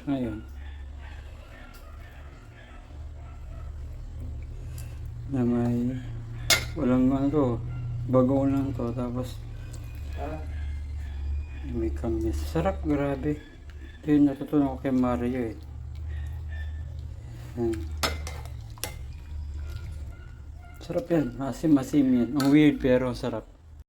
Ngayon. Na may walang ano to, bago lang to, tapos may kamis. Sarap, grabe. Ito yung natutunan ko kay Mario eh. Yan. Sarap yan, masim-masim yan. Ang weird pero sarap.